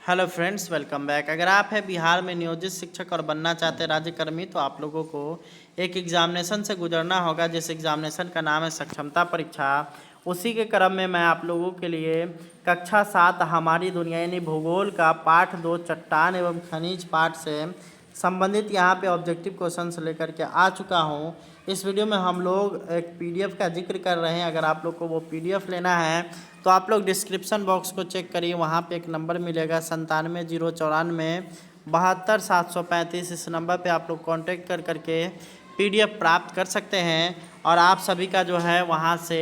Hello friends, welcome back. अगर आप हैं बिहार में नियोजित शिक्षक और बनना चाहते हैं राज्यकर्मी, तो आप लोगों को एक एग्जामिनेशन से गुजरना होगा, जिस एग्जामिनेशन का नाम है सक्षमता परीक्षा। उसी के क्रम में मैं आप लोगों के लिए कक्षा 7 हमारी दुनिया यानी भूगोल का पाठ 2 चट्टान एवं खनिज पाठ से संबंधित यहाँ पे ऑब्जेक्टिव क्वेश्चन से लेकर के आ चुका हूँ। इस वीडियो में हम लोग एक पीडीएफ का जिक्र कर रहे हैं। अगर आप लोग को वो पीडीएफ लेना है तो आप लोग डिस्क्रिप्शन बॉक्स को चेक करिए, वहाँ पे एक नंबर मिलेगा 97 094 72 735। इस नंबर पे आप लोग कांटेक्ट कर करके पीडीएफ प्राप्त कर सकते हैं। और आप सभी का जो है वहाँ से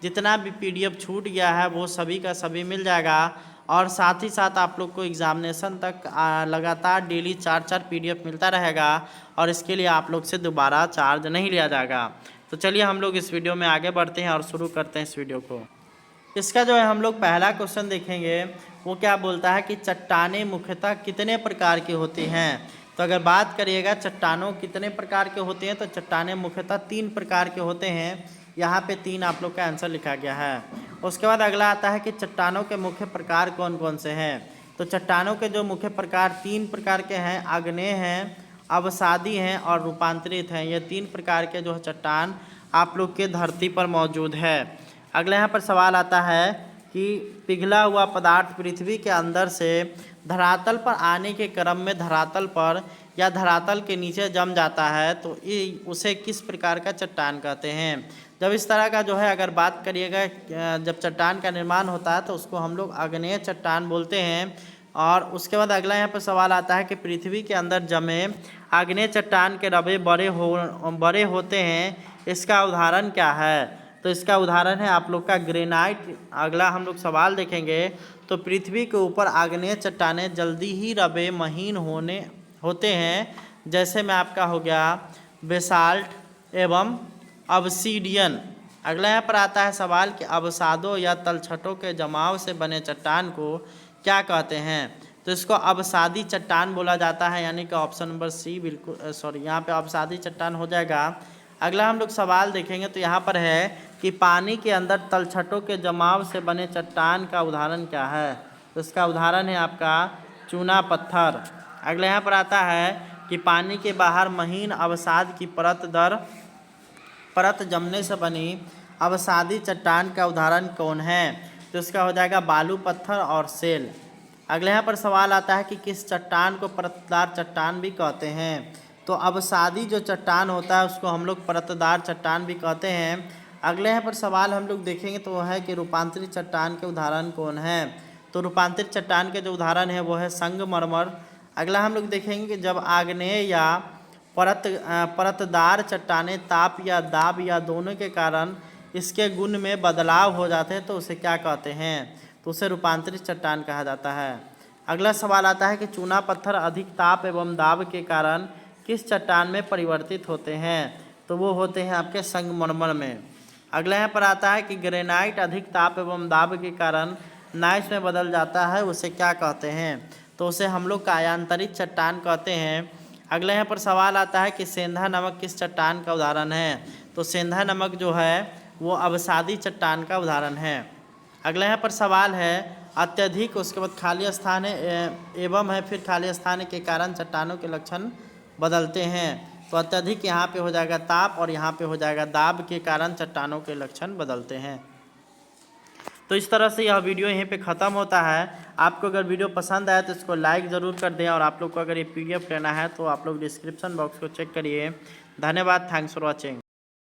जितना भी पीडीएफ छूट गया है वो सभी का सभी मिल जाएगा। और साथ ही साथ आप लोग को एग्ज़ामिनेशन तक लगातार डेली 4 पीडीएफ मिलता रहेगा, और इसके लिए आप लोग से दोबारा चार्ज नहीं लिया जाएगा। तो चलिए हम लोग इस वीडियो में आगे बढ़ते हैं और शुरू करते हैं इस वीडियो को। इसका जो है हम लोग पहला क्वेश्चन देखेंगे, वो क्या बोलता है कि चट्टानें मुख्यतः कितने प्रकार की होती हैं। तो अगर बात करिएगा चट्टानों कितने प्रकार के होते हैं, तो चट्टानें मुख्यतः 3 प्रकार के होते हैं। यहाँ पे 3 आप लोग का आंसर लिखा गया है। उसके बाद अगला आता है कि चट्टानों के मुख्य प्रकार कौन कौन से हैं। तो चट्टानों के जो मुख्य प्रकार 3 प्रकार के हैं, आग्नेय हैं, अवसादी हैं और रूपांतरित हैं। ये 3 प्रकार के जो है चट्टान आप लोग के धरती पर मौजूद है। अगला यहाँ पर सवाल आता है कि पिघला हुआ पदार्थ पृथ्वी के अंदर से धरातल पर आने के क्रम में धरातल पर या धरातल के नीचे जम जाता है, तो उसे किस प्रकार का चट्टान कहते हैं। जब इस तरह का जो है अगर बात करिएगा, जब चट्टान का निर्माण होता है तो उसको हम लोग आग्नेय चट्टान बोलते हैं। और उसके बाद अगला यहाँ पर सवाल आता है कि पृथ्वी के अंदर जमे आग्नेय चट्टान के रबे बड़े होते हैं, इसका उदाहरण क्या है। तो इसका उदाहरण है आप लोग का ग्रेनाइट। अगला हम लोग सवाल देखेंगे, तो पृथ्वी के ऊपर आग्नेय चट्टानें जल्दी ही रबे महीन होते हैं, जैसे में आपका हो गया बेसाल्ट एवं ऑब्सीडियन। अगला यहाँ पर आता है सवाल कि अवसादों या तलछटों के जमाव से बने चट्टान को क्या कहते हैं। तो इसको अवसादी चट्टान बोला जाता है, यानी कि ऑप्शन नंबर सी बिल्कुल सॉरी, यहाँ पे अवसादी चट्टान हो जाएगा। अगला हम लोग सवाल देखेंगे, तो यहाँ पर है कि पानी के अंदर तलछटों के जमाव से बने चट्टान का उदाहरण क्या है। तो इसका उदाहरण है आपका चूना पत्थर। अगला यहाँ पर आता है कि पानी के बाहर महीन अवसाद की परत जमने से बनी अवसादी चट्टान का उदाहरण कौन है। तो इसका हो जाएगा बालू पत्थर और सेल। अगले यहाँ पर सवाल आता है कि किस चट्टान को परतदार चट्टान भी कहते हैं। तो अवसादी जो चट्टान होता है उसको हम लोग परतदार चट्टान भी कहते हैं। अगले यहाँ पर सवाल हम लोग देखेंगे, तो वह है कि रूपांतरित चट्टान के उदाहरण कौन है। तो रूपांतरित चट्टान के जो उदाहरण है वो है संगमरमर। अगला हम लोग देखेंगे कि जब आग्नेय या परतदार चट्टानें ताप या दाब या दोनों के कारण इसके गुण में बदलाव हो जाते हैं, तो उसे क्या कहते हैं। तो उसे रूपांतरित चट्टान कहा जाता है। अगला सवाल आता है कि चूना पत्थर अधिक ताप एवं दाब के कारण किस चट्टान में परिवर्तित होते हैं। तो वो होते हैं आपके संगमरमर में। अगला यहाँ पर आता है कि ग्रेनाइट अधिक ताप एवं दाब के कारण नाइस में बदल जाता है, उसे क्या कहते हैं। तो उसे हम लोग कायांतरित चट्टान कहते हैं। अगला यहाँ पर सवाल आता है कि सेंधा नमक किस चट्टान का उदाहरण है। तो सेंधा नमक जो है वो अवसादी चट्टान का उदाहरण है। अगला यहाँ पर सवाल है अत्यधिक, उसके बाद खाली स्थान है एवं है, फिर खाली स्थान के कारण चट्टानों के लक्षण बदलते हैं। तो अत्यधिक यहाँ पे हो जाएगा ताप और यहाँ पे हो जाएगा दाब के कारण चट्टानों के लक्षण बदलते हैं। तो इस तरह से यह वीडियो यहीं पे ख़त्म होता है। आपको अगर वीडियो पसंद आए तो इसको लाइक ज़रूर कर दें, और आप लोग को अगर ये पीडीएफ लेना है तो आप लोग डिस्क्रिप्शन बॉक्स को चेक करिए। धन्यवाद, थैंक्स फॉर वॉचिंग।